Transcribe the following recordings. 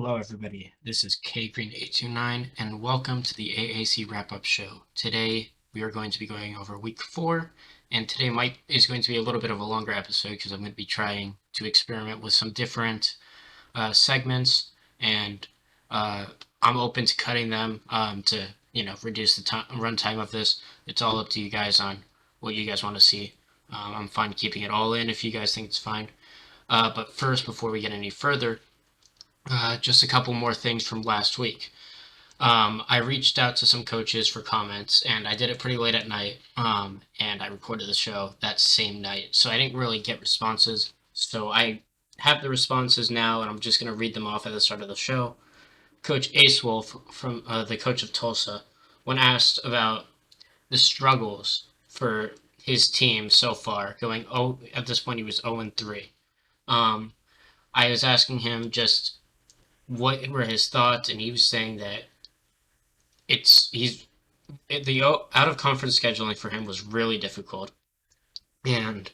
Hello, everybody. This is K Green 829, and welcome to the AAC Wrap-Up Show. Today, we are going to be going over Week 4, and today is going to be a little bit of a longer episode because I'm going to be trying to experiment with some different segments, and I'm open to cutting them to reduce the run time of this. It's all up to you guys on what you guys want to see. I'm fine keeping it all in if you guys think it's fine. But first, before we get any further, just a couple more things from last week. I reached out to some coaches for comments, and I did it pretty late at night, and I recorded the show that same night. So I didn't really get responses. So I have the responses now, and I'm just going to read them off at the start of the show. Coach Ace Wolf, from the coach of Tulsa, when asked about the struggles for his team so far, going at this point he was 0-3. I was asking him just what were his thoughts, and he was saying that the out of conference scheduling for him was really difficult, and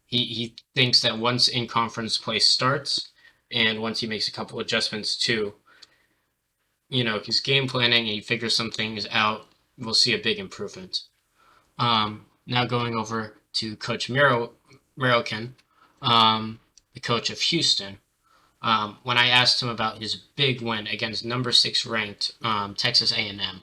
he thinks that once in conference play starts, and once he makes a couple adjustments to his game planning and he figures some things out, we'll see a big improvement. Now going over to Coach Mirokin, the coach of Houston. When I asked him about his big win against number 6 ranked Texas A&M,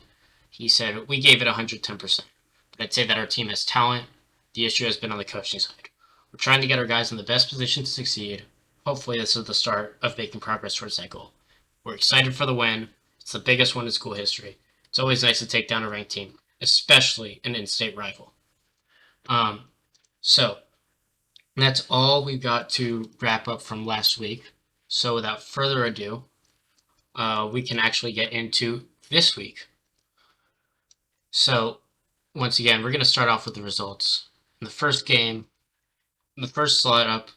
he said, "We gave it 110%, but I'd say that our team has talent. The issue has been on the coaching side. We're trying to get our guys in the best position to succeed. Hopefully this is the start of making progress towards that goal. We're excited for the win. It's the biggest one in school history. It's always nice to take down a ranked team, especially an in-state rival." So that's all we've got to wrap up from last week. So without further ado, we can actually get into this week. So once again, we're going to start off with the results. In the first game, the first slot-up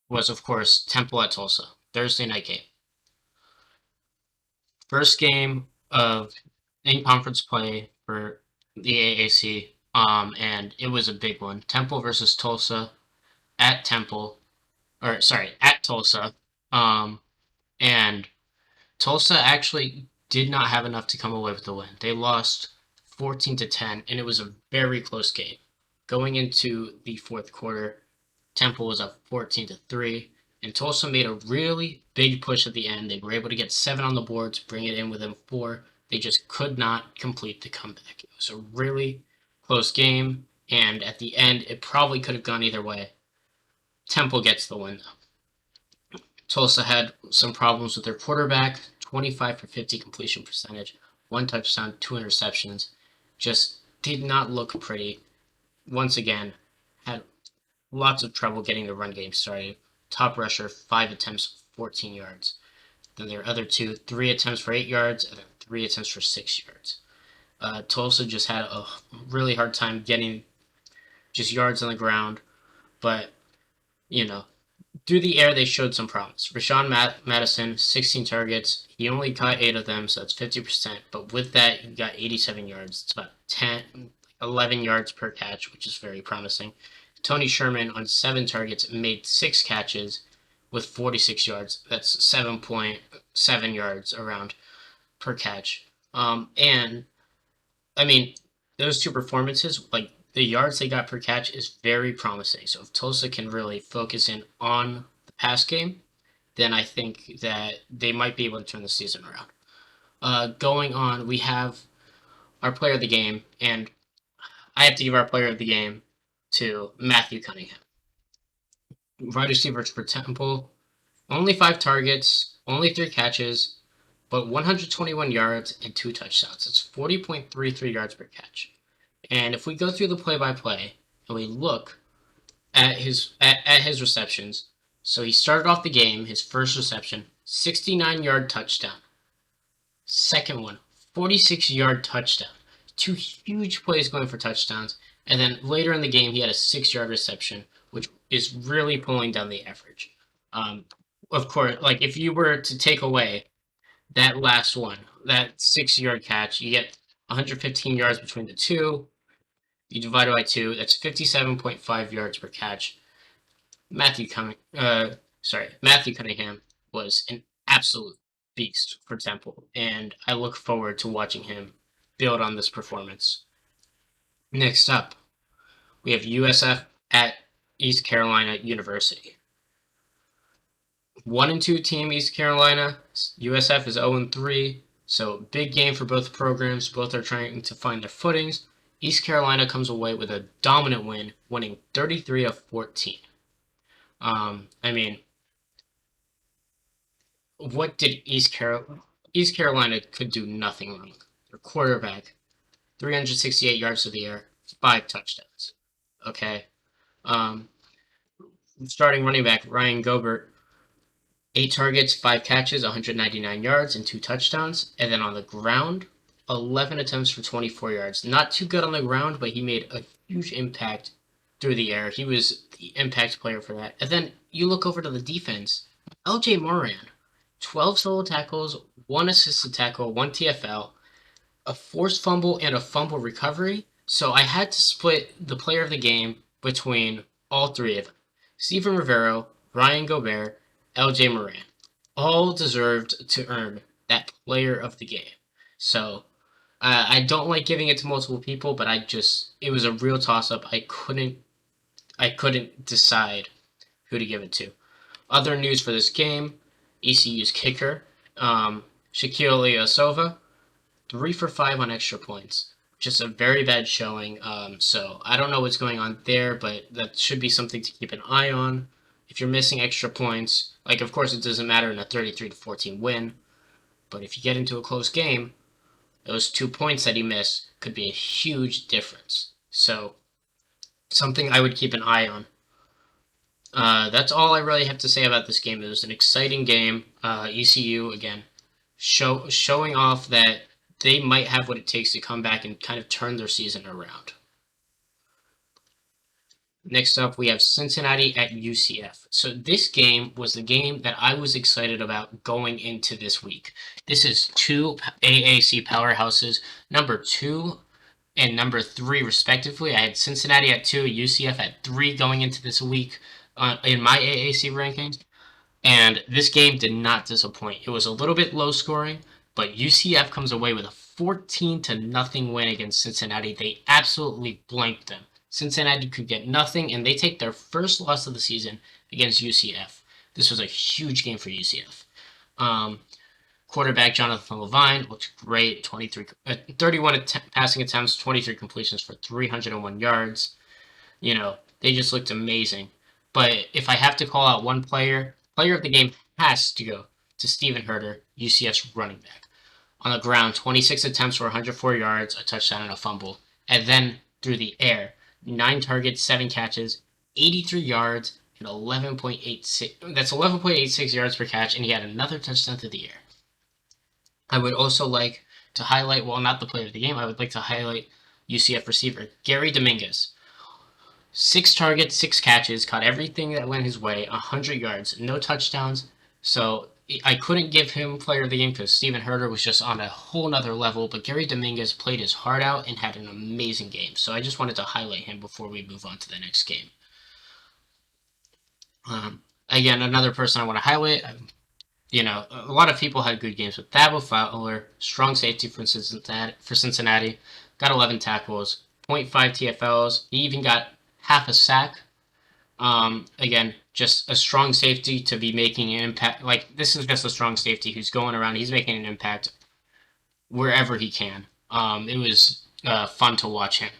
was, of course, Temple at Tulsa, Thursday night game. First game of in-conference play for the AAC, and it was a big one. Temple versus Tulsa at Tulsa. And Tulsa actually did not have enough to come away with the win. They lost 14-10, and it was a very close game. Going into the fourth quarter, Temple was up 14-3, and Tulsa made a really big push at the end. They were able to get 7 on the board to bring it in within 4. They just could not complete the comeback. It was a really close game, and at the end, it probably could have gone either way. Temple gets the win, though. Tulsa had some problems with their quarterback, 25 for 50 completion percentage, 1 touchdown, 2 interceptions. Just did not look pretty. Once again, had lots of trouble getting the run game started. Top rusher, 5 attempts, 14 yards. Then their other 3 attempts for 8 yards, and then 3 attempts for 6 yards. Tulsa just had a really hard time getting just yards on the ground, but through the air, they showed some promise. Rashawn Madison, 16 targets. He only caught 8 of them, so that's 50%. But with that, he got 87 yards. It's about 11 yards per catch, which is very promising. Tony Sherman, on 7 targets, made 6 catches with 46 yards. That's 7.7 yards around per catch. And, I mean, those 2 performances, like, the yards they got per catch is very promising. So if Tulsa can really focus in on the pass game, then I think that they might be able to turn the season around. Going on, we have our player of the game, and I have to give our player of the game to Matthew Cunningham. Wide receiver for Temple, only 5 targets, only 3 catches, but 121 yards and 2 touchdowns. It's 40.33 yards per catch. And if we go through the play-by-play and we look at his receptions, so he started off the game, his first reception, 69-yard touchdown. Second one, 46-yard touchdown. 2 huge plays going for touchdowns. And then later in the game, he had a 6-yard reception, which is really pulling down the average. Of course, like if you were to take away that last one, that 6-yard catch, you get 115 yards between the 2. You divide it by 2, that's 57.5 yards per catch. Matthew Cunningham was an absolute beast for Temple, and I look forward to watching him build on this performance. Next up, we have USF at East Carolina University. 1-2 team East Carolina. USF is 0-3. So big game for both programs. Both are trying to find their footings. East Carolina comes away with a dominant win, winning 33 of 14. I mean, what did East Carolina? East Carolina could do nothing wrong. Their quarterback, 368 yards to the air, 5 touchdowns. Okay. Um, Starting running back Ryan Gobert, 8 targets, 5 catches, 199 yards, and 2 touchdowns. And then on the ground, 11 attempts for 24 yards. Not too good on the ground, but he made a huge impact through the air. He was the impact player for that. And then you look over to the defense. LJ Moran, 12 solo tackles, 1 assisted tackle, 1 TFL, a forced fumble, and a fumble recovery. So I had to split the player of the game between all three of them. Steven Rivero, Ryan Gobert, LJ Moran. All deserved to earn that player of the game. So I don't like giving it to multiple people, but it was a real toss up. I couldn't decide who to give it to. Other news for this game: ECU's kicker, Shaquille Iosova, 3 for 5 on extra points. Just a very bad showing. So I don't know what's going on there, but that should be something to keep an eye on. If you're missing extra points, like of course it doesn't matter in a 33-14 win, but if you get into a close game, those 2 points that he missed could be a huge difference. So something I would keep an eye on. That's all I really have to say about this game. It was an exciting game. ECU again showing off that they might have what it takes to come back and kind of turn their season around. Next up, we have Cincinnati at UCF. So this game was the game that I was excited about going into this week. This is two AAC powerhouses, number 2 and number 3 respectively. I had Cincinnati at 2, UCF at 3 going into this week in my AAC rankings. And this game did not disappoint. It was a little bit low scoring, but UCF comes away with a 14-0 win against Cincinnati. They absolutely blanked them. Cincinnati could get nothing, and they take their first loss of the season against UCF. This was a huge game for UCF. Quarterback Jonathan Levine looked great. 31 passing attempts, 23 completions for 301 yards. They just looked amazing. But if I have to call out one player of the game has to go to Steven Herter, UCF's running back. On the ground, 26 attempts for 104 yards, a touchdown, and a fumble. And then through the air, 9 targets, 7 catches, 83 yards, and 11.86. That's 11.86 yards per catch, and he had another touchdown through the air. I would also like to highlight, well, not the player of the game, I would like to highlight UCF receiver Gary Dominguez. 6 targets, 6 catches, caught everything that went his way, 100 yards, no touchdowns. So I couldn't give him player of the game because Steven Herter was just on a whole nother level, but Gary Dominguez played his heart out and had an amazing game. So I just wanted to highlight him before we move on to the next game. Again, another person I want to highlight, a lot of people had good games, but Thabo Fowler, strong safety for Cincinnati, got 11 tackles, 0.5 TFLs. He even got half a sack. Again, just a strong safety to be making an impact. Like, this is just a strong safety who's going around. He's making an impact wherever he can. It was fun to watch him.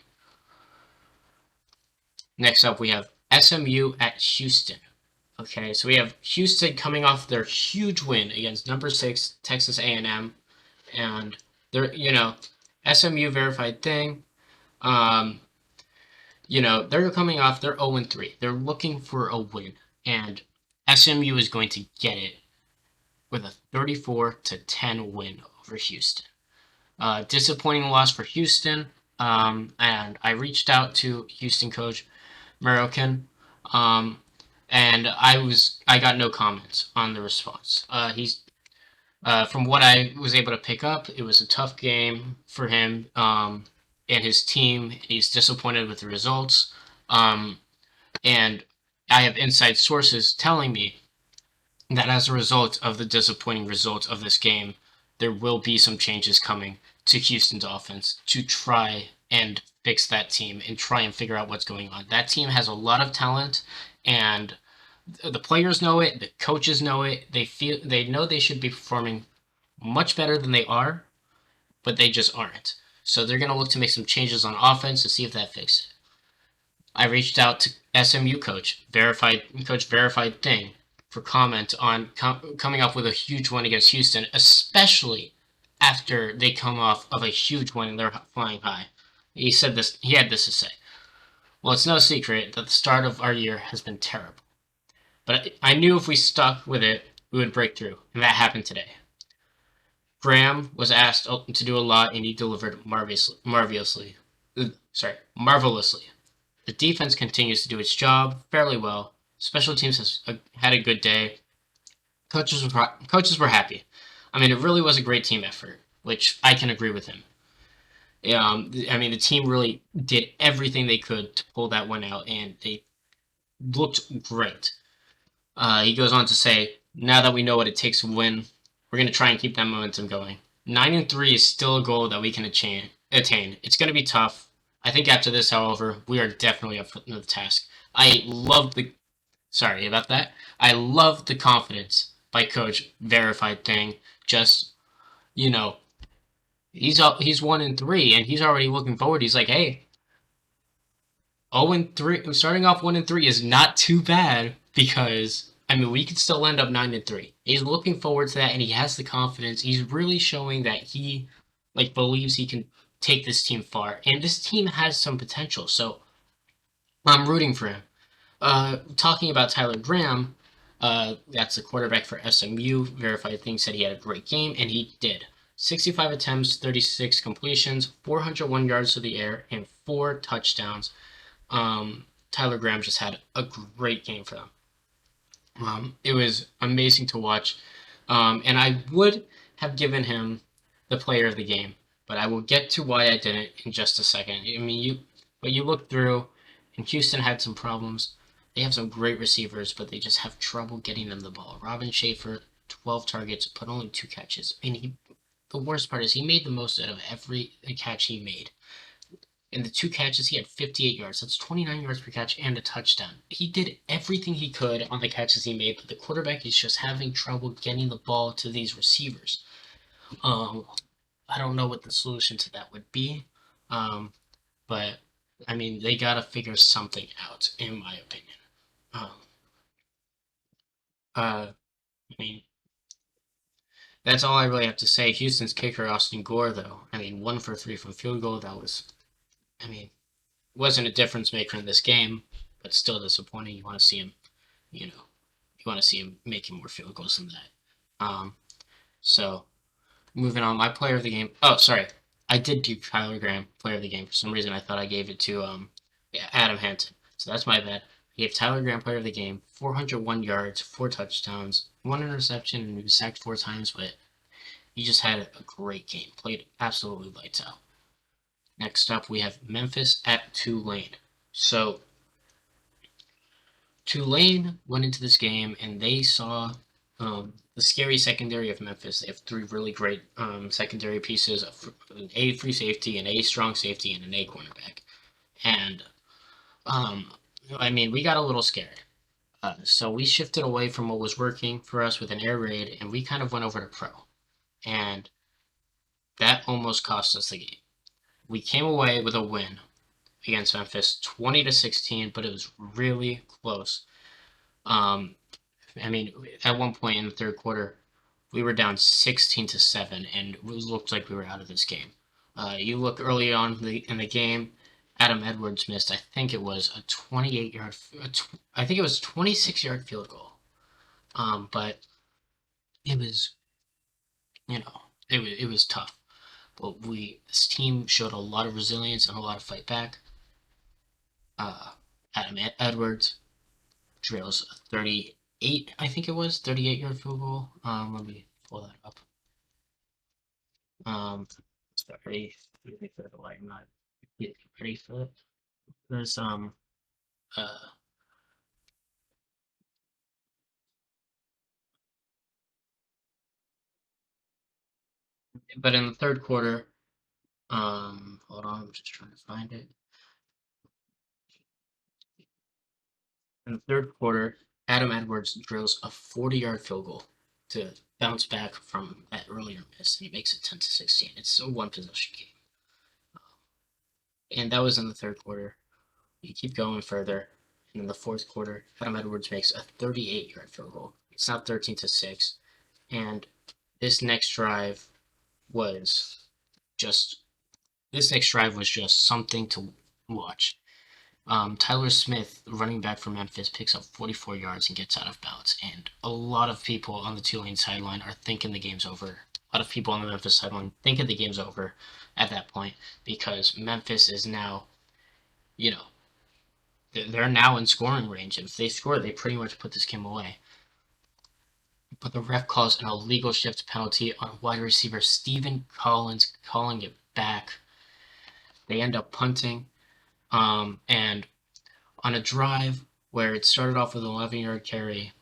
Next up, we have SMU at Houston. Okay, so we have Houston coming off their huge win against number 6 Texas A&M, and they're SMU verified thing. They're coming off, they're 0-3. They're looking for a win, and SMU is going to get it with a 34-10 win over Houston. Disappointing loss for Houston, and I reached out to Houston coach American, and I got no comments on the response. From what I was able to pick up, it was a tough game for him and his team. He's disappointed with the results, and I have inside sources telling me that as a result of the disappointing result of this game, there will be some changes coming to Houston's offense to try and fix that team and try and figure out what's going on. That team has a lot of talent, and the players know it, the coaches know it. They know they should be performing much better than they are, but they just aren't. So they're going to look to make some changes on offense to see if that fixes it. I reached out to SMU verified thing, for comment on coming up with a huge win against Houston, especially after they come off of a huge win and they're flying high. He said this. He had this to say: "Well, it's no secret that the start of our year has been terrible, but I knew if we stuck with it, we would break through, and that happened today. Graham was asked to do a lot, and he delivered marvelously. The defense continues to do its job fairly well. Special teams has had a good day. Coaches were happy. I mean, it really was a great team effort, which I can agree with him. I mean, the team really did everything they could to pull that one out, and they looked great." He goes on to say, "Now that we know what it takes to win, we're going to try and keep that momentum going. 9-3 is still a goal that we can attain. It's going to be tough. I think after this, however, we are definitely up for the task." I love the Sorry about that. I love the confidence by Coach verified thing. Just, you know, he's 1-3 and he's already looking forward. He's like, "Hey, 0-3, starting off 1-3 is not too bad, because I mean we could still end up 9-3." He's looking forward to that, and he has the confidence. He's really showing that he believes he can take this team far, and this team has some potential. So I'm rooting for him. Talking about Tyler Graham, that's the quarterback for SMU. Verified thing said he had a great game, and he did. 65 attempts, 36 completions, 401 yards to the air, and 4 touchdowns. Tyler Graham just had a great game for them. It was amazing to watch, and I would have given him the player of the game, but I will get to why I didn't in just a second. I mean, you look through, and Houston had some problems. They have some great receivers, but they just have trouble getting them the ball. Robin Schaefer, 12 targets, but only 2 catches. And the worst part is he made the most out of every catch he made. In the 2 catches, he had 58 yards. That's 29 yards per catch and a touchdown. He did everything he could on the catches he made, but the quarterback is just having trouble getting the ball to these receivers. Um, I don't know what the solution to that would be, but I mean, they gotta figure something out, in my opinion. Um, I mean, that's all I really have to say. Houston's kicker, Austin Gore, though, I mean, 1 for 3 from field goal. That was, I mean, wasn't a difference maker in this game, but still disappointing. You want to see him, you know, you want to see him making more field goals than that. So moving on, my player of the game. Oh, sorry, I did do Tyler Graham player of the game. For some reason, I thought I gave it to Adam Hanton. So that's my bad. I gave Tyler Graham player of the game. 401 yards, 4 touchdowns, 1 interception, and he was sacked 4 times, but he just had a great game. Played absolutely lights out. Next up, we have Memphis at Tulane. So Tulane went into this game and they saw the scary secondary of Memphis. They have 3 really great secondary pieces: an A free safety, an A strong safety, and an A cornerback. And um, I mean, we got a little scared. So we shifted away from what was working for us with an air raid, and we kind of went over to pro. And that almost cost us the game. We came away with a win against Memphis, 20-16, but it was really close. Um, I mean, at one point in the third quarter, we were down 16-7, and it looked like we were out of this game. You look early on in the game, Adam Edwards missed. I think it was a 28-yard. I think it was 26-yard field goal. But it was, it was tough. But this team showed a lot of resilience and a lot of fight back. Adam Edwards drills a 38, I think it was 38-yard field goal. Let me pull that up. Sorry, really for the light, I'm not ready for it. There's uh But in the third quarter, hold on, I'm just trying to find it. In the third quarter, Adam Edwards drills a 40-yard field goal to bounce back from that earlier miss, and he makes it 10-16. It's a one possession game, and that was in the third quarter. You keep going further, and in the fourth quarter, Adam Edwards makes a 38-yard field goal. It's now 13-6, and this next drive was just this next drive was just something to watch. Tyler Smith, running back for Memphis, picks up 44 yards and gets out of bounds. And a lot of people on the Tulane sideline are thinking the game's over. A lot of people on the Memphis sideline thinking the game's over at that point because Memphis is now, you know, they're now in scoring range. If they score, they pretty much put this game away. But the ref calls an illegal shift penalty on wide receiver Stephen Collins, calling it back. They end up punting. And on a drive where it started off with an 11-yard carry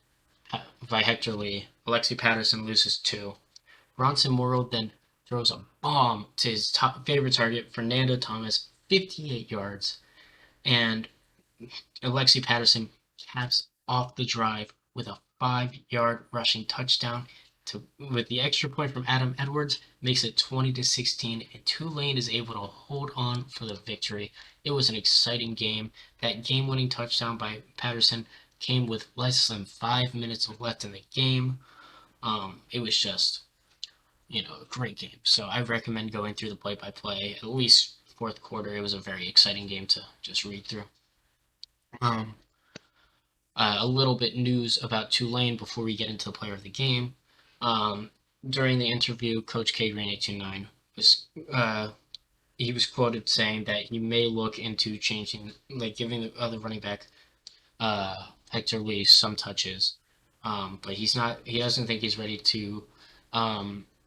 by Hector Lee, Alexi Patterson loses two. Bronson Morrow then throws a bomb to his favorite target, Fernando Thomas, 58 yards. And Alexi Patterson caps off the drive with a 5-yard rushing touchdown. With the extra point from Adam Edwards, makes it 20-16, and Tulane is able to hold on for the victory. It was an exciting game. That game-winning touchdown by Patterson came with less than 5 minutes left in the game. It was just, a great game. So I recommend going through the play-by-play, at least fourth quarter. It was a very exciting game to just read through. Um, a little bit news about Tulane before we get into the player of the game. Um, During the interview, Coach K Green 829 was he was quoted saying that he may look into changing, like giving the other running back Hector Lee some touches, but he doesn't think he's ready to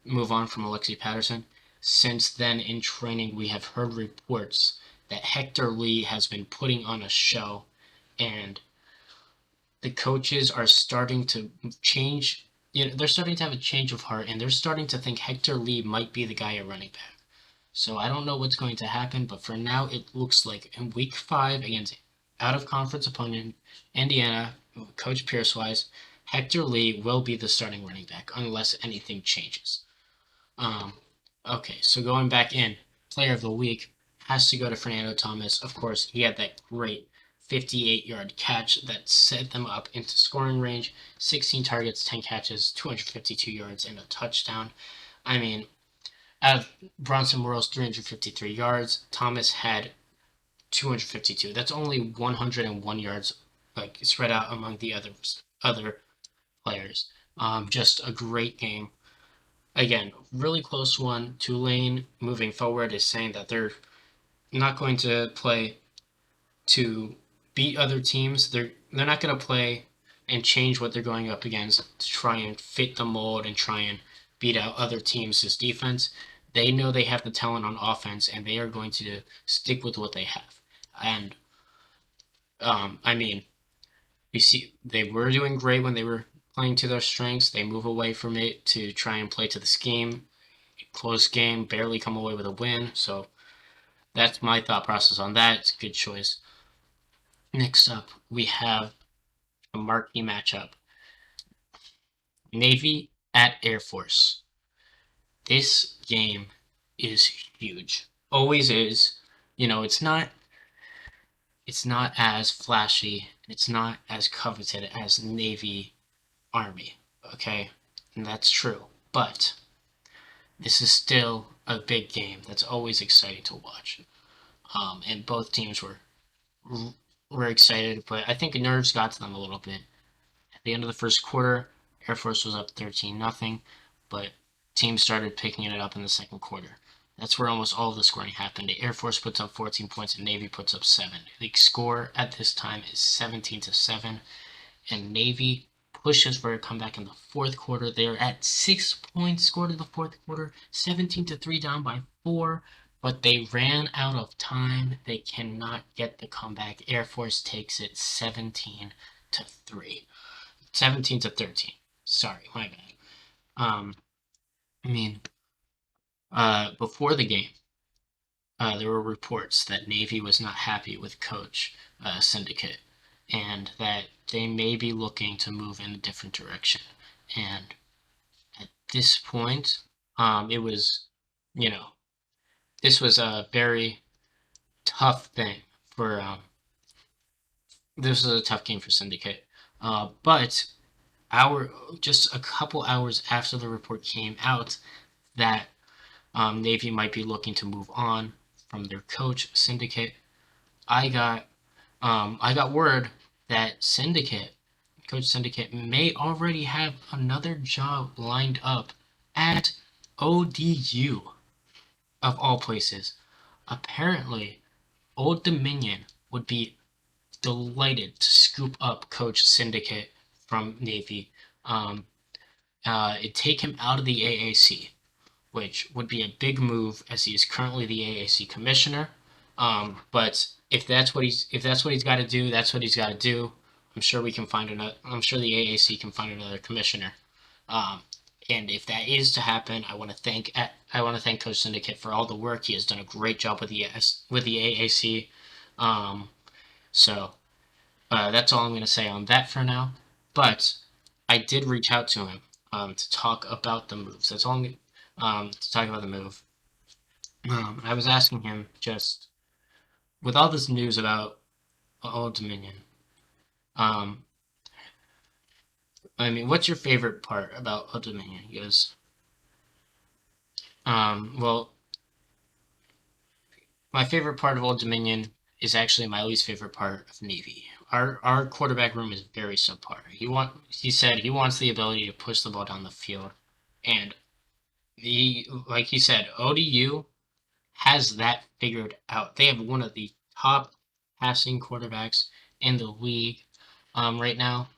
move on from Alexi Patterson. Since then, in training, we have heard reports that Hector Lee has been putting on a show, and the coaches are starting to change. They're starting to have a change of heart, and they're starting to think Hector Lee might be the guy at running back. So I don't know what's going to happen, but for now, it looks like in Week 5 against out-of-conference opponent Indiana, Coach Pierce-wise, Hector Lee will be the starting running back unless anything changes. Um, okay, so going back in, Player of the Week has to go to Fernando Thomas. Of course, he had that great 58-yard catch that set them up into scoring range. 16 targets, 10 catches, 252 yards, and a touchdown. I mean, out of Bronson Morrow's 353 yards, Thomas had 252. That's only 101 yards, like spread out among the other players. Just a great game. Again, really close one. Tulane moving forward is saying that they're not going to play to beat other teams. They're not going to play and change what they're going up against to try and fit the mold and try and beat out other teams' defense. They know they have the talent on offense, and they are going to stick with what they have. And I mean, you see, they were doing great when they were playing to their strengths. They move away from it to try and play to the scheme. Close game, barely come away with a win. So that's my thought process on that. It's a good choice. Next up, we have a marquee matchup. Navy at Air Force. This game is huge. Always is. It's not as flashy, it's not as coveted as Navy Army. Okay? And that's true. But this is still a big game that's always exciting to watch. And both teams were excited, but I think nerves got to them a little bit. At the end of the first quarter, Air Force was up 13-0, but teams started picking it up in the second quarter. That's where almost all of the scoring happened. The Air Force puts up 14 points and Navy puts up 7. The score at this time is 17-7, and Navy pushes for a comeback in the fourth quarter. They are at 6 points scored in the fourth quarter, 17-3 down by 4, but they ran out of time. They cannot get the comeback. Air Force takes it 17-3. 17-13. Sorry, my bad. Um, I mean, Before the game, there were reports that Navy was not happy with Coach Syndicate, and that they may be looking to move in a different direction. And at this point, it was, you know, this was a very tough thing for. This was a tough game for Syndicate, but our just a couple hours after the report came out that Navy might be looking to move on from their coach Syndicate. I got word that Coach Syndicate may already have another job lined up at ODU of all places. Apparently, Old Dominion would be delighted to scoop up Coach Syndicate from Navy. Um, it'd take him out of the AAC, which would be a big move as he is currently the AAC commissioner. But if that's what he's got to do, that's what he's got to do. I'm sure we can find another. I'm sure the AAC can find another commissioner. Um, and if that is to happen, I want to thank Coach Syndicate for all the work. He has done a great job with the AAC. Um, so that's all I'm going to say on that for now. But I did reach out to him to talk about the moves. That's all to talk about the move. I was asking him just with all this news about Old Dominion. Um, I mean, what's your favorite part about Old Dominion? He goes, well, my favorite part of Old Dominion is actually my least favorite part of Navy. Our quarterback room is very subpar. He said he wants the ability to push the ball down the field, and like he said, ODU has that figured out. They have one of the top passing quarterbacks in the league right now.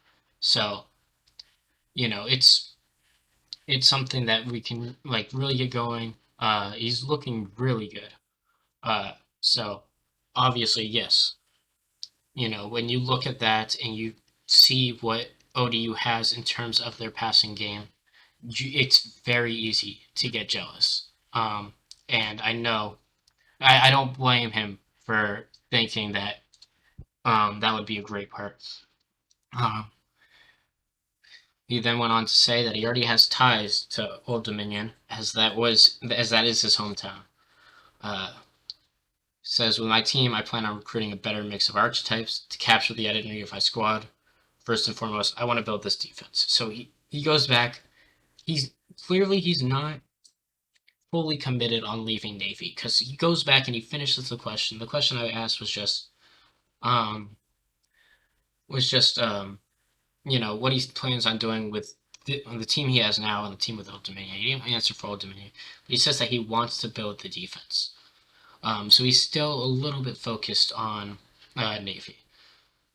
So, it's something that we can like really get going. He's looking really good. So obviously, yes, when you look at that and you see what ODU has in terms of their passing game, it's very easy to get jealous. And I know I don't blame him for thinking that that would be a great part. Um, he then went on to say that he already has ties to Old Dominion, as that is his hometown. Uh, says with my team, I plan on recruiting a better mix of archetypes to capture the identity of my squad. First and foremost, I want to build this defense. So he goes back. He's not fully committed on leaving Navy because he goes back and he finishes the question. The question I asked um was just what he plans on doing with the team he has now and the team with Old Dominion. He didn't answer for Old Dominion, but he says that he wants to build the defense. So he's still a little bit focused on Navy.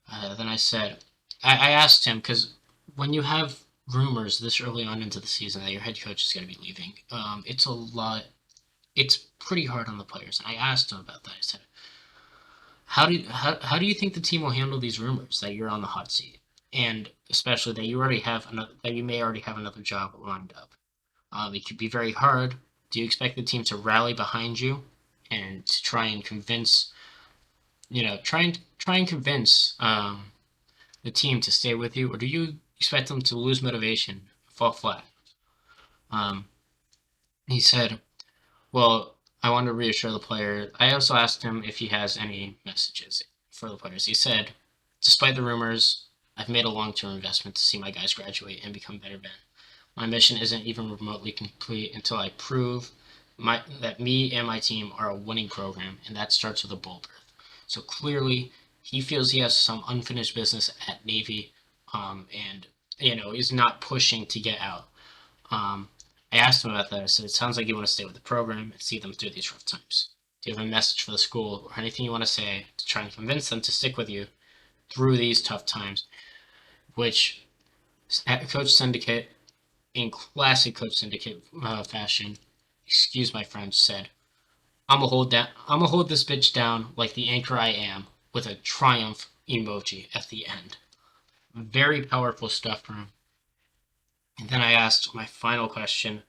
Then I asked him because when you have rumors this early on into the season that your head coach is going to be leaving, it's a lot. It's pretty hard on the players. And I asked him about that. I said, how do you think the team will handle these rumors that you're on the hot seat, and especially that you may already have another job lined up? It could be very hard. Do you expect the team to rally behind you and to try and convince try and convince the team to stay with you, or do you expect them to lose motivation, fall flat? Um, he said, "Well, I want to reassure the player." I also asked him if he has any messages for the players. He said, "Despite the rumors, I've made a long-term investment to see my guys graduate and become better men. My mission isn't even remotely complete until I prove that me and my team are a winning program, and that starts with a bowl berth." So clearly, he feels he has some unfinished business at Navy, and is not pushing to get out. Um, I asked him about that. I said, "It sounds like you want to stay with the program and see them through these rough times. Do you have a message for the school or anything you want to say to try and convince them to stick with you through these tough times?" Which Coach Syndicate, in classic Coach Syndicate fashion, excuse my French, said, I'm gonna hold this bitch down like the anchor I am, with a triumph emoji at the end. Very powerful stuff from him. And then I asked my final question.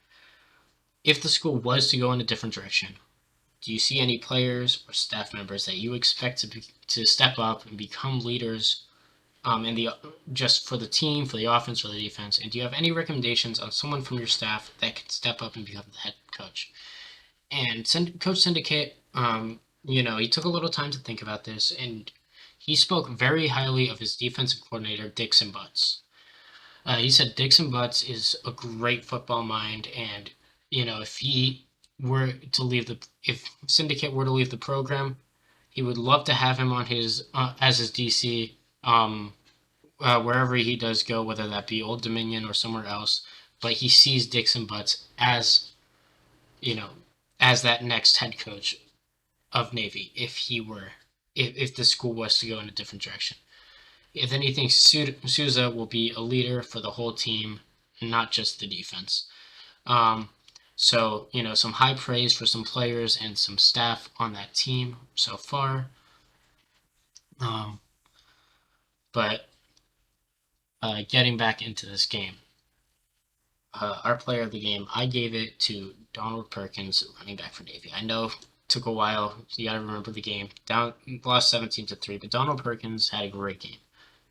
If the school was to go in a different direction, do you see any players or staff members that you expect to step up and become leaders in the just for the team, for the offense or the defense? And do you have any recommendations on someone from your staff that could step up and become the head coach? And Coach Syndicate, he took a little time to think about this, and he spoke very highly of his defensive coordinator, Dixon Butts. He said Dixon Butts is a great football mind, and if he were to leave if Syndicate were to leave the program, he would love to have him on his as his DC, wherever he does go, whether that be Old Dominion or somewhere else. But he sees Dixon Butts as you know as that next head coach of Navy if the school was to go in a different direction. If anything, Souza will be a leader for the whole team, not just the defense. Um, so, some high praise for some players and some staff on that team so far. Um, but getting back into this game, our player of the game, I gave it to Donald Perkins, running back for Navy. I know it took a while. You got to remember the game. Lost 17-3, but Donald Perkins had a great game.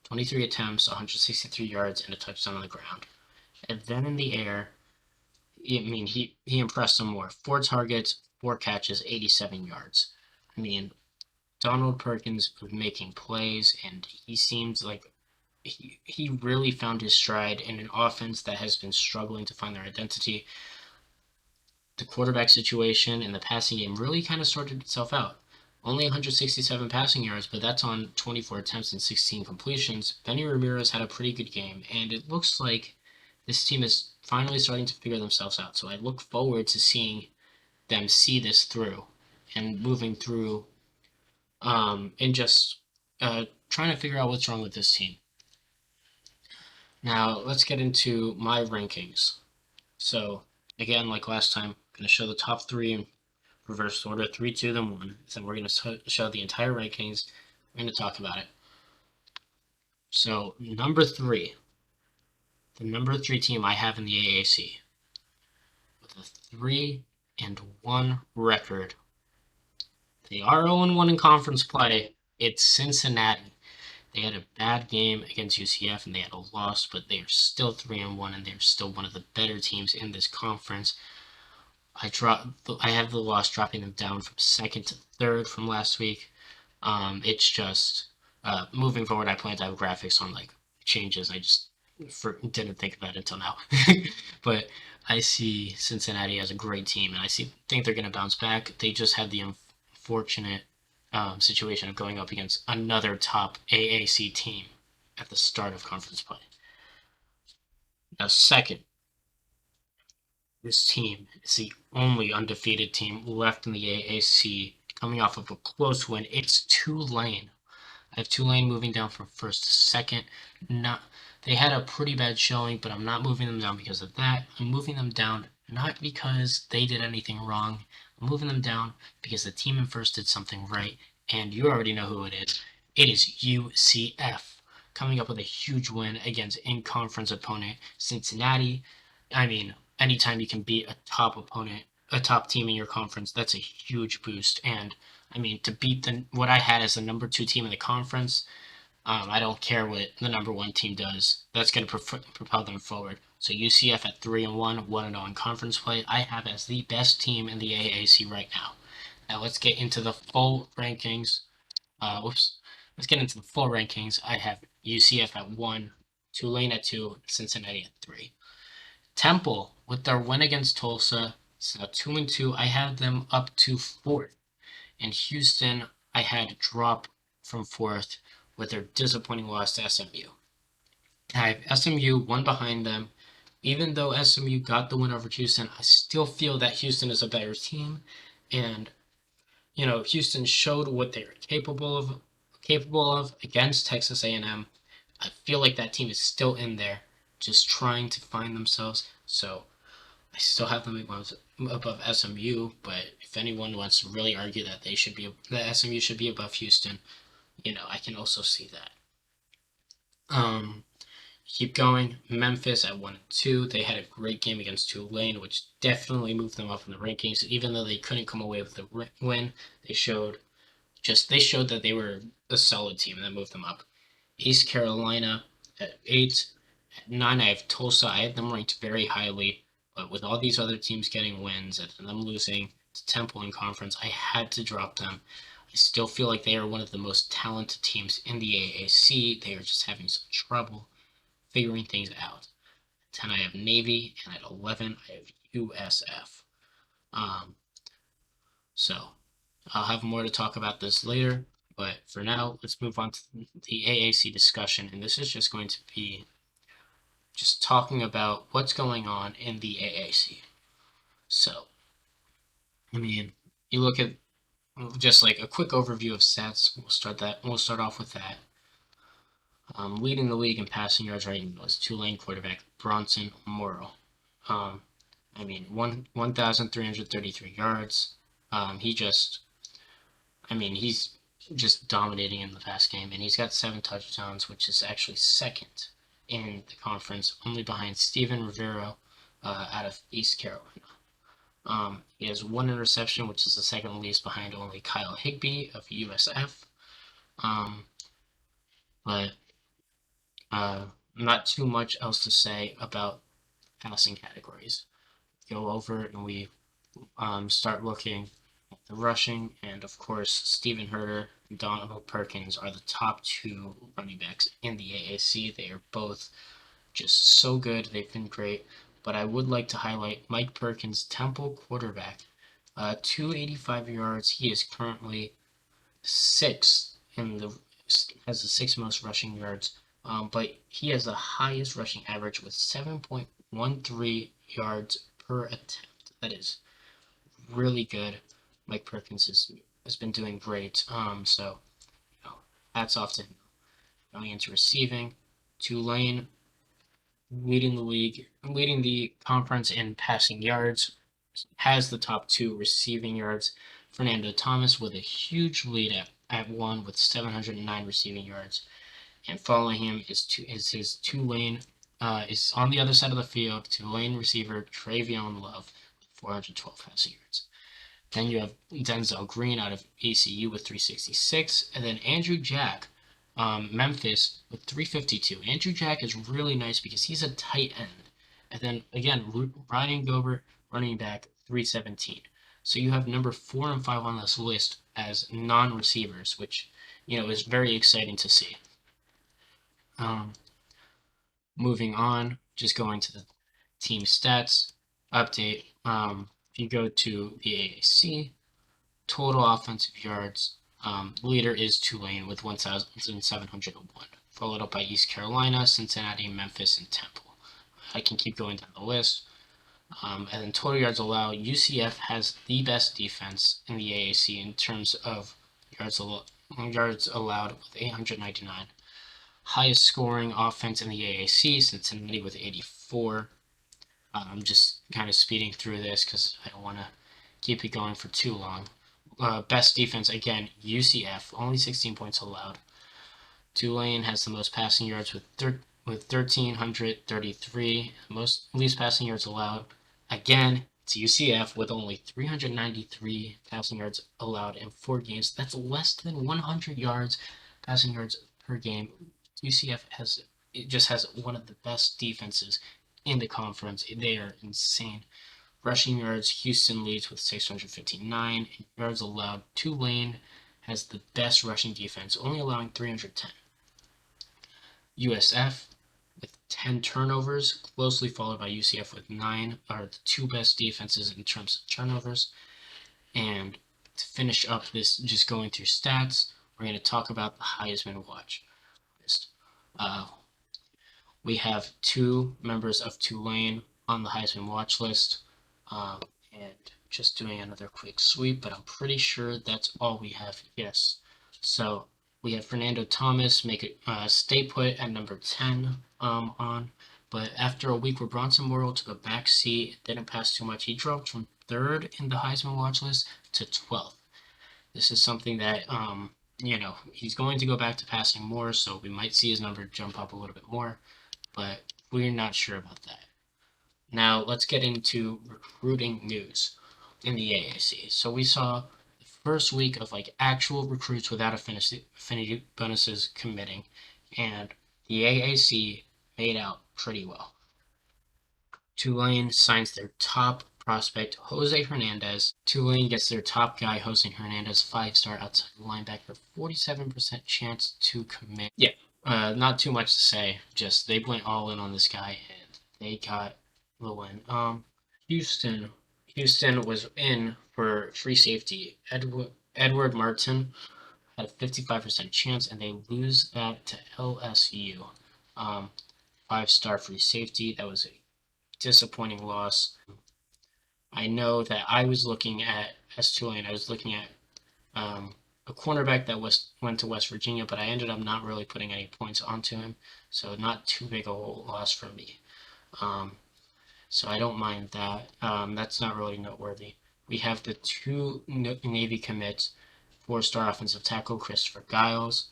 23 attempts, 163 yards, and a touchdown on the ground. And then in the air, he impressed some more. 4 targets, 4 catches, 87 yards. I mean, Donald Perkins was making plays, and he seemed like he really found his stride in an offense that has been struggling to find their identity. The quarterback situation in the passing game really kind of sorted itself out. Only 167 passing yards, but that's on 24 attempts and 16 completions. Benny Ramirez had a pretty good game, and it looks like this team is finally starting to figure themselves out. So I look forward to seeing them see this through and moving through and just trying to figure out what's wrong with this team. Now, let's get into my rankings. So, again, like last time, I'm going to show the top three in reverse order 3, 2, then 1. Then we're going to show the entire rankings. We're going to talk about it. So, the number 3 team I have in the AAC with a 3-1 record. They are 0-1 in conference play. It's Cincinnati. They had a bad game against UCF and they had a loss, but they are still 3-1 and they're still one of the better teams in this conference. I have the loss dropping them down from second to third from last week. It's just moving forward. I plan to have graphics on like changes. I just didn't think about it until now. But I see Cincinnati as a great team, and think they're going to bounce back. They just had the unfortunate situation of going up against another top AAC team at the start of conference play. Now, second, this team is the only undefeated team left in the AAC, coming off of a close win. It's Tulane. I have Tulane moving down from first to second. They had a pretty bad showing, but I'm not moving them down because of that. I'm moving them down not because they did anything wrong. I'm moving them down because the team in first did something right, and you already know who it is. It is UCF, coming up with a huge win against in-conference opponent Cincinnati. I mean, anytime you can beat a top opponent, a top team in your conference, that's a huge boost. And I mean, to beat what I had as the number 2 team in the conference, I don't care what the number 1 team does. That's going to propel them forward. So UCF at 3-1, 1-0 in conference play, I have as the best team in the AAC right now. Now let's get into the full rankings. Let's get into the full rankings. I have UCF at 1, Tulane at 2, Cincinnati at 3. Temple, with their win against Tulsa, it's now 2-2. I have them up to 4th. And Houston, I had drop from 4th with their disappointing loss to SMU. I have SMU 1 behind them. Even though SMU got the win over Houston, I still feel that Houston is a better team. And, Houston showed what they are capable of against Texas A&M. I feel like that team is still in there, just trying to find themselves. So I still have them above SMU, but if anyone wants to really argue that SMU should be above Houston, I can also see that. Keep going. Memphis at 1-2. They had a great game against Tulane, which definitely moved them up in the rankings. Even though they couldn't come away with the win, they showed they showed that they were a solid team and that moved them up. East Carolina at 8. At 9, I have Tulsa. I had them ranked very highly, but with all these other teams getting wins and them losing to Temple in conference, I had to drop them. I still feel like they are one of the most talented teams in the AAC. They are just having some trouble figuring things out. At 10, I have Navy, and at 11, I have USF. Um, so I'll have more to talk about this later, but for now, let's move on to the AAC discussion, and this is just going to be just talking about what's going on in the AAC. So, I mean, you look at just like a quick overview of stats. We'll start off with that. Leading the league in passing yards right now is Tulane quarterback Bronson Morrow. Um, 1,333 yards. He just, he's just dominating in the pass game, and he's got 7 touchdowns, which is actually second in the conference, only behind Steven Rivero out of East Carolina. He has 1 interception, which is the second least behind only Kyle Higbee of USF. But not too much else to say about passing categories. Go over and we start looking at the rushing, and of course, Stephen Herter and Donald Perkins are the top 2 running backs in the AAC. They are both just so good. They've been great. But I would like to highlight Mike Perkins, Temple quarterback. 285 yards. He is currently 6th in the has the 6th most rushing yards. But he has the highest rushing average with 7.13 yards per attempt. That is really good. Mike Perkins has been doing great. So hats off to him. Going into receiving, Tulane leading the conference in passing yards, has the top 2 receiving yards. Fernando Thomas with a huge lead at 1 with 709 receiving yards. And following him is his Tulane, is on the other side of the field, Tulane receiver Travion Love with 412 passing yards. Then you have Denzel Green out of ECU with 366, and then Andrew Jack, Memphis with 352. Andrew Jack is really nice because he's a tight end. And then again, Ryan Gobert, running back, 317. So you have number 4 and 5 on this list as non-receivers, which is very exciting to see. Moving on, just going to the team stats update. If you go to the AAC, total offensive yards, leader is Tulane with 1,701, followed up by East Carolina, Cincinnati, Memphis, and Temple. I can keep going down the list. And then total yards allowed, UCF has the best defense in the AAC in terms of yards allowed with 899. Highest scoring offense in the AAC, Cincinnati with 84. I'm just kind of speeding through this because I don't want to keep it going for too long. Best defense, again, UCF, only 16 points allowed. Tulane has the most passing yards with 1,333. Least passing yards allowed. Again, it's UCF with only 393 passing yards allowed in 4 games. That's less than 100 yards passing yards per game. UCF has one of the best defenses in the conference. They are insane. Rushing yards, Houston leads with 659. In yards allowed, Tulane has the best rushing defense, only allowing 310. USF with 10 turnovers, closely followed by UCF with 9, are the 2 best defenses in terms of turnovers. And to finish up this, just going through stats, we're going to talk about the Heisman watch list. We have 2 members of Tulane on the Heisman watch list. And just doing another quick sweep, but I'm pretty sure that's all we have. Yes. So we have Fernando Thomas make it stay put at number 10 on, but after a week where Bronson Morrow took a back seat, didn't pass too much, he dropped from 3rd in the Heisman watch list to 12th. This is something that he's going to go back to passing more, so we might see his number jump up a little bit more. but we're not sure about that. Now let's get into recruiting news in the AAC. So we saw the first week of like actual recruits without affinity bonuses committing, and the AAC made out pretty well. Tulane signs their top prospect, Jose Hernandez. Tulane gets their top guy, Jose Hernandez, 5-star outside linebacker, 47% chance to commit. Yeah, not too much to say. Just they went all in on this guy and they got the win. Houston. Houston was in for free safety. Edward Martin had a 55% chance, and they lose that to LSU. 5-star free safety. That was a disappointing loss. I know that I was looking at Tulane. I was looking at a cornerback that went to West Virginia, but I ended up not really putting any points onto him, so not too big a loss for me. So I don't mind that. That's not really noteworthy. We have the two Navy commits: 4-star offensive tackle Christopher Giles,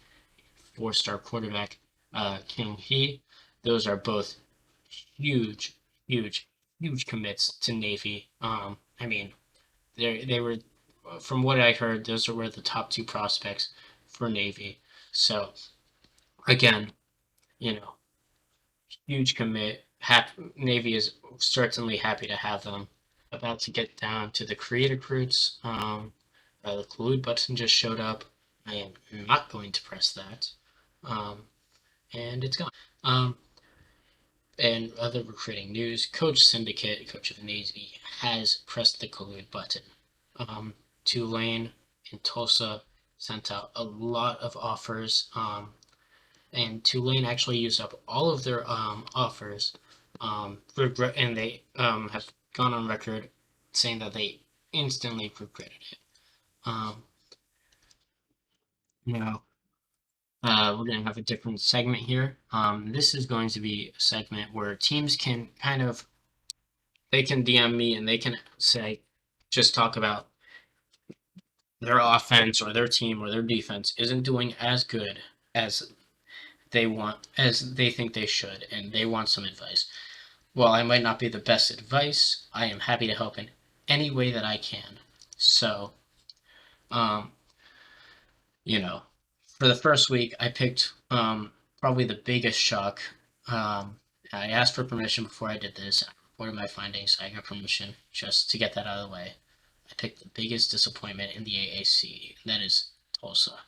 4-star quarterback King He. Those are both huge, huge, huge commits to Navy. I mean, they were, from what I heard, those were the top two prospects for Navy. So again, you know, huge commit. Navy is certainly happy to have them. About to get down to the creative recruits. The collude button just showed up. I am not going to press that. Um, and it's gone. And other recruiting news, Coach Syndicate, coach of the Navy, has pressed the collude button. Tulane and Tulsa sent out a lot of offers, and Tulane actually used up all of their offers, and they have gone on record saying that they instantly regretted it. Um, now, we're going to have a different segment here. This is going to be a segment where teams can kind of they can DM me and they can say, just talk about their offense or their team or their defense isn't doing as good as as they think they should, and they want some advice. While I might not be the best advice, I am happy to help in any way that I can. So, um, you know, for the first week, I picked probably the biggest shock. Um, I asked for permission before I did this. I reported my findings. So I got permission just to get that out of the way. I picked the biggest disappointment in the AAC, and that is Tulsa.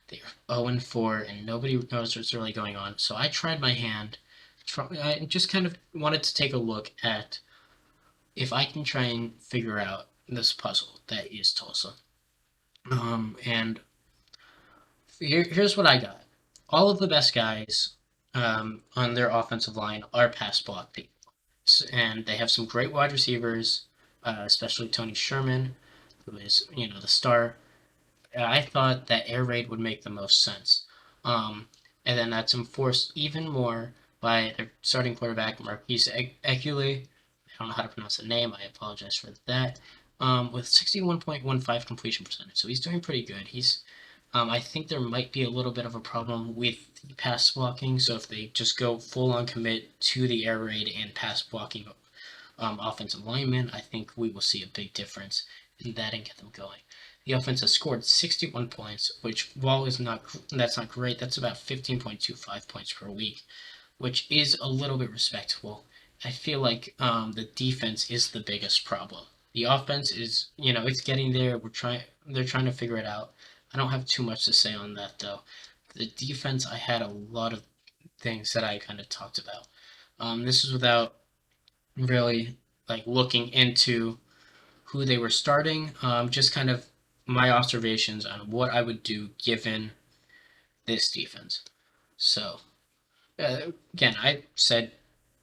They are 0-4, and nobody knows what's really going on. So I tried my hand. I just kind of wanted to take a look at if I can try and figure out this puzzle that is Tulsa. And here's what I got. All of the best guys on their offensive line are pass block people. And they have some great wide receivers, especially Tony Sherman, who is, the star. I thought that air raid would make the most sense. And then that's enforced even more by their starting quarterback, Marquise Ecule. I don't know how to pronounce the name. I apologize for that. With 61.15 completion percentage. So he's doing pretty good. I think there might be a little bit of a problem with the pass blocking. So if they just go full on commit to the air raid and pass blocking offensive linemen, I think we will see a big difference in that and get them going. The offense has scored 61 points, which while that's not great, that's about 15.25 points per week, which is a little bit respectable. I feel like the defense is the biggest problem. The offense is, it's getting there. They're trying to figure it out. I don't have too much to say on that though. The defense, I had a lot of things that I kind of talked about. This is without really like looking into who they were starting. Just kind of my observations on what I would do given this defense. So again, I said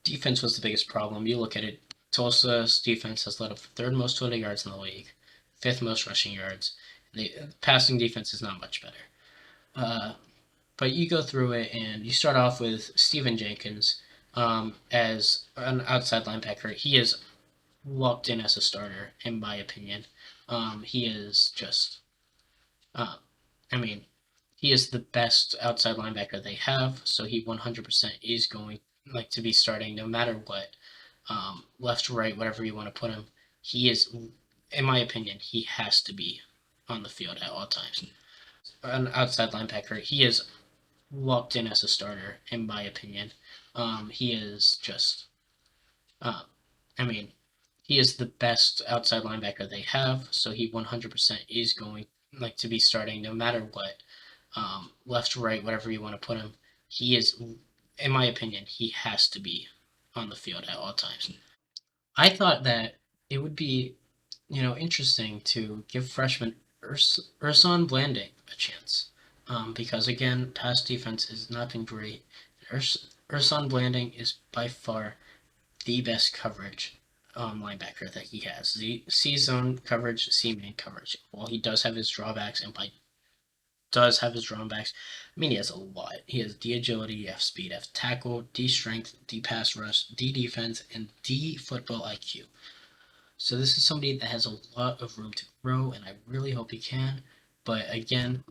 defense was the biggest problem. You look at it, Tulsa's defense has led up third most total yards in the league, fifth most rushing yards. The passing defense is not much better. But you go through it and you start off with Steven Jenkins as an outside linebacker. He is locked in as a starter, in my opinion. He is just, uh, I mean, he is the best outside linebacker they have, so he 100% is going to be starting no matter what. Left to right, whatever you want to put him. He is, in my opinion, he has to be on the field at all times. An outside linebacker, he is locked in as a starter, in my opinion. He is just, uh, I mean, he is the best outside linebacker they have, so he 100% is going to be starting no matter what. Left to right, whatever you want to put him. He is, in my opinion, he has to be on the field at all times. I thought that it would be, interesting to give freshman Urson Blanding a chance, because again, pass defense has not been great. Urson Blanding is by far the best coverage linebacker that he has. The C zone coverage, C man coverage. While he does have his drawbacks, and by does have his drawbacks, I mean he has a lot. He has D agility, F speed, F tackle, D strength, D pass rush, D defense, and D football IQ. So this is somebody that has a lot of room to grow, and I really hope he can. But again,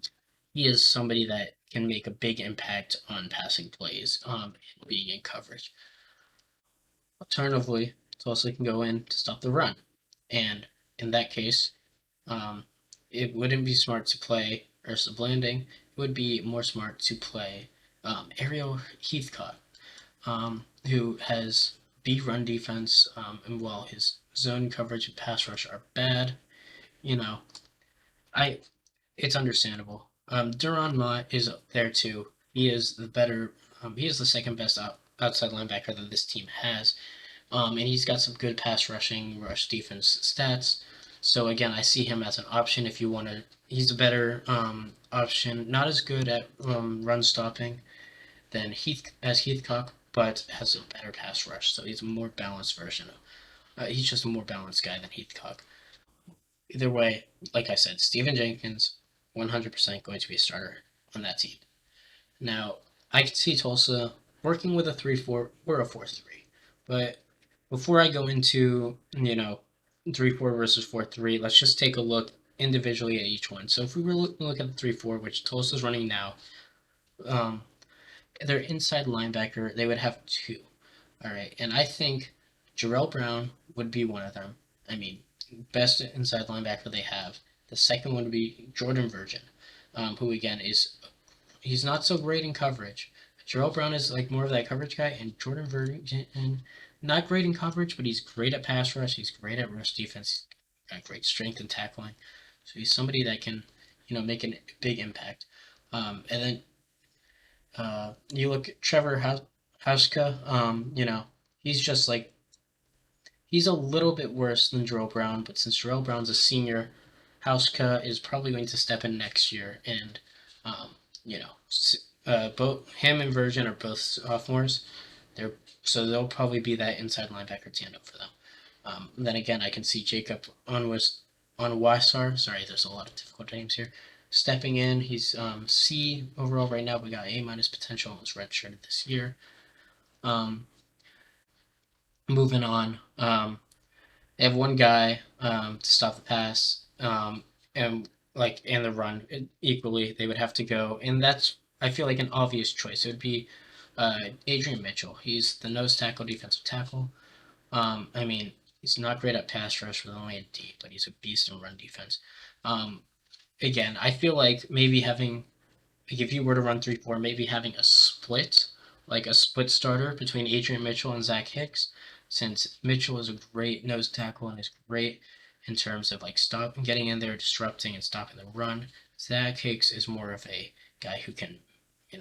he is somebody that can make a big impact on passing plays, being in coverage. Alternatively, Tulsa can go in to stop the run, and in that case, um, it wouldn't be smart to play Ursa Blanding. It would be more smart to play Ariel Heathcock, who has B run defense, and while his zone coverage and pass rush are bad, you know, I it's understandable. Duron Mott is there too. He is the better. He is the second best outside linebacker that this team has, and he's got some good pass rushing, rush defense stats. So again, I see him as an option if you want to. He's a better option. Not as good at run stopping than Heathcock, but has a better pass rush. So he's a more balanced version of. He's just a more balanced guy than Heathcock. Either way, like I said, Steven Jenkins, 100% going to be a starter on that team. Now, I could see Tulsa working with a 3-4 or a 4-3, but before I go into, 3-4 versus 4-3, let's just take a look individually at each one. So if we were look at the 3-4, which Tulsa's running now, um, their inside linebacker, they would have two. All right, and I think Jarrell Brown would be one of them. I mean, best inside linebacker they have. The second one would be Jordan Virgin, who again is he's not so great in coverage. Jarrell Brown is like more of that coverage guy, and Jordan Virgin not great in coverage, but he's great at pass rush. He's great at rush defense. He's got great strength and tackling. So he's somebody that can, make a big impact. And then you look at Trevor Hauska. He's just like he's a little bit worse than Jarrell Brown, but since Jarrell Brown's a senior, Hauska is probably going to step in next year, and um, you know, both him and Virgin are both sophomores. They're so they'll probably be that inside linebacker tandem for them. Then again, I can see Jacob Onwasar. Sorry, there's a lot of difficult names here. Stepping in, he's C overall right now. We got A minus potential. Was redshirted this year. Um, Moving on. They have one guy to stop the pass, and the run equally. They would have to go, and that's I feel like an obvious choice. It would be Adrian Mitchell. He's the nose tackle, defensive tackle. I mean, he's not great at pass rush with only a D, but he's a beast in run defense. Um, Again, I feel like maybe having like if you were to run 3-4, maybe having a split starter between Adrian Mitchell and Zach Hicks, since Mitchell is a great nose tackle and is great in terms of like stop getting in there, disrupting and stopping the run. Zach Hicks is more of a guy who can, he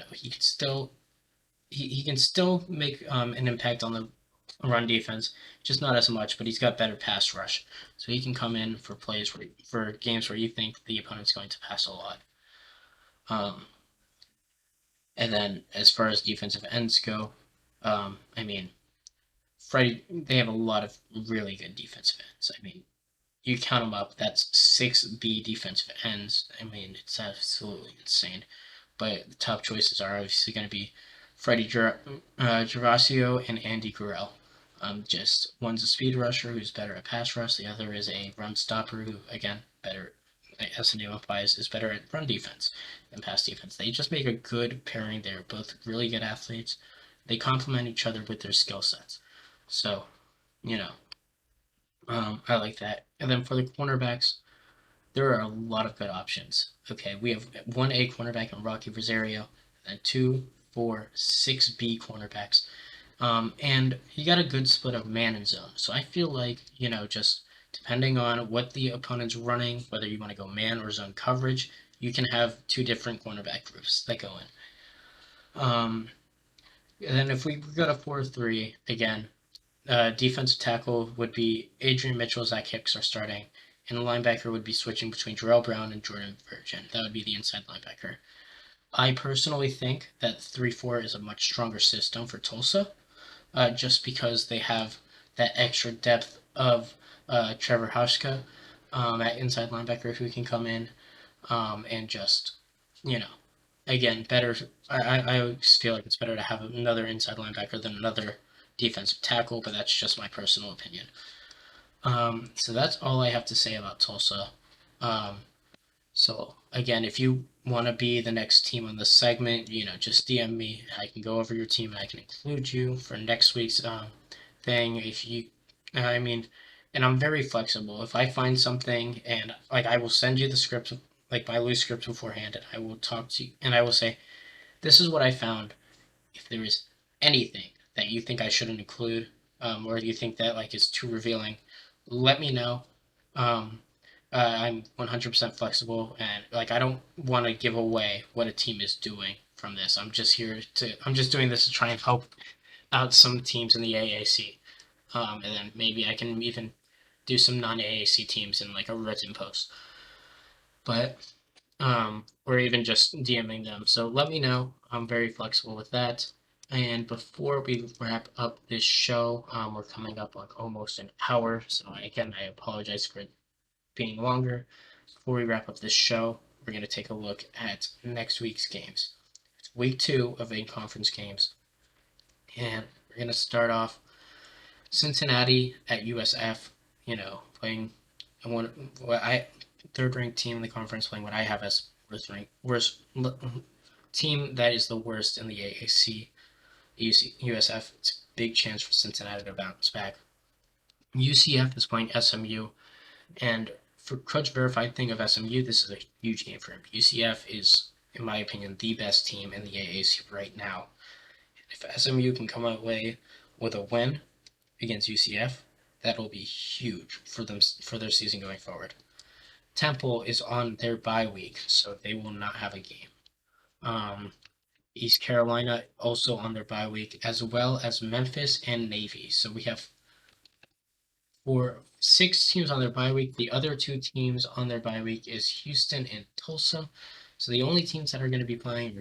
can still make an impact on the run defense, just not as much, but he's got better pass rush, so he can come in for for games where you think the opponent's going to pass a lot. Um, And then as far as defensive ends go, I mean, Freddie, they have a lot of really good defensive ends. I mean, you count them up, that's 6B defensive ends. I mean, it's absolutely insane. But the top choices are obviously going to be Gervasio and Andy Gurrell. Just one's a speed rusher who's better at pass rush. The other is a run stopper who, again, better as the name implies, is better at run defense than pass defense. They just make a good pairing. They're both really good athletes. They complement each other with their skill sets. So, you know, I like that. And then for the cornerbacks, there are a lot of good options. Okay, we have 1A cornerback in Rocky Rosario, and 2, 4, 6B cornerbacks. And you got a good split of man and zone. So I feel like, just depending on what the opponent's running, whether you want to go man or zone coverage, you can have two different cornerback groups that go in. And then if we go to 4-3, again, defensive tackle would be Adrian Mitchell, Zach Hicks are starting, and the linebacker would be switching between Jarrell Brown and Jordan Virgin. That would be the inside linebacker. I personally think that 3-4 is a much stronger system for Tulsa, just because they have that extra depth of Trevor Hauschka at inside linebacker who can come in and just, you know, again, better. I always feel like it's better to have another inside linebacker than another defensive tackle, but that's just my personal opinion. So that's all I have to say about Tulsa. Um, so again, if you want to be the next team on this segment, just DM me. I can go over your team and I can include you for next week's thing. If you, I mean, and I'm very flexible. If I find something and like I will send you the script, like my loose script beforehand, and I will talk to you and I will say, this is what I found. If there is anything that you think I shouldn't include, or you think that like is too revealing, let me know. Um, I'm 100% flexible, and like I don't want to give away what a team is doing from this. I'm just doing this to try and help out some teams in the AAC, and then maybe I can even do some non-AAC teams in like a written post, but or even just DMing them. So let me know. I'm very flexible with that. And before we wrap up this show, we're coming up like almost an hour. So again, I apologize for it being longer. Before we wrap up this show, we're going to take a look at next week's games. It's week 2 of 8 conference games. And we're going to start off Cincinnati at USF, playing one third ranked team in the conference, playing what I have as worst team that is the worst in the AAC. USF, it's a big chance for Cincinnati to bounce back. UCF is playing SMU, and for Coach Verified thing of SMU, this is a huge game for him. UCF is, in my opinion, the best team in the AAC right now. If SMU can come away with a win against UCF, that'll be huge for them for their season going forward. Temple is on their bye week, so they will not have a game. East Carolina also on their bye week, as well as Memphis and Navy. So we have 6 teams on their bye week. The other 2 teams on their bye week is Houston and Tulsa. So the only teams that are going to be playing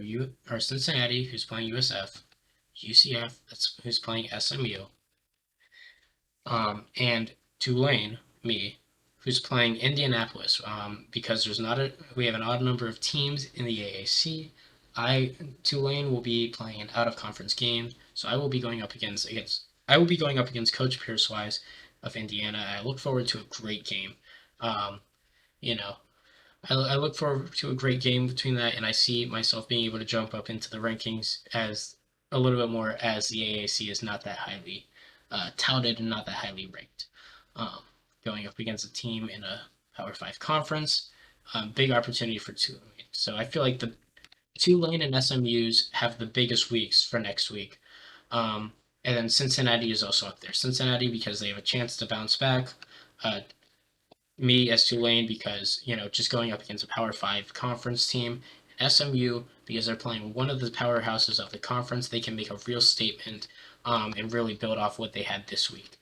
are Cincinnati, who's playing USF, UCF, who's playing SMU, and Tulane, me, who's playing Indianapolis. Because we have an odd number of teams in the AAC. Tulane will be playing an out of conference game, so I will be going up against Coach Pierce-Wise of Indiana. I look forward to a great game. Um, you know, I look forward to a great game between that, and I see myself being able to jump up into the rankings as a little bit more as the AAC is not that highly touted and not that highly ranked. Um, Going up against a team in a Power 5 conference, big opportunity for Tulane. So I feel like the Tulane and SMU's have the biggest weeks for next week. And then Cincinnati is also up there. Cincinnati because they have a chance to bounce back. Me as Tulane because, just going up against a Power 5 conference team. SMU because they're playing one of the powerhouses of the conference. They can make a real statement and really build off what they had this week.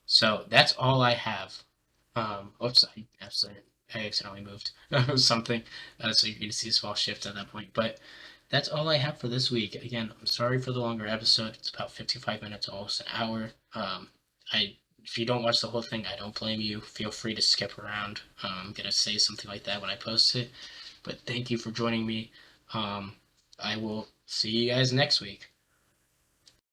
So that's all I have. Oops, I accidentally moved something, so you can see a small shift at that point. But that's all I have for this week. Again, I'm sorry for the longer episode. It's about 55 minutes, almost an hour. If you don't watch the whole thing, I don't blame you. Feel free to skip around. I'm gonna say something like that when I post it. But thank you for joining me. I will see you guys next week.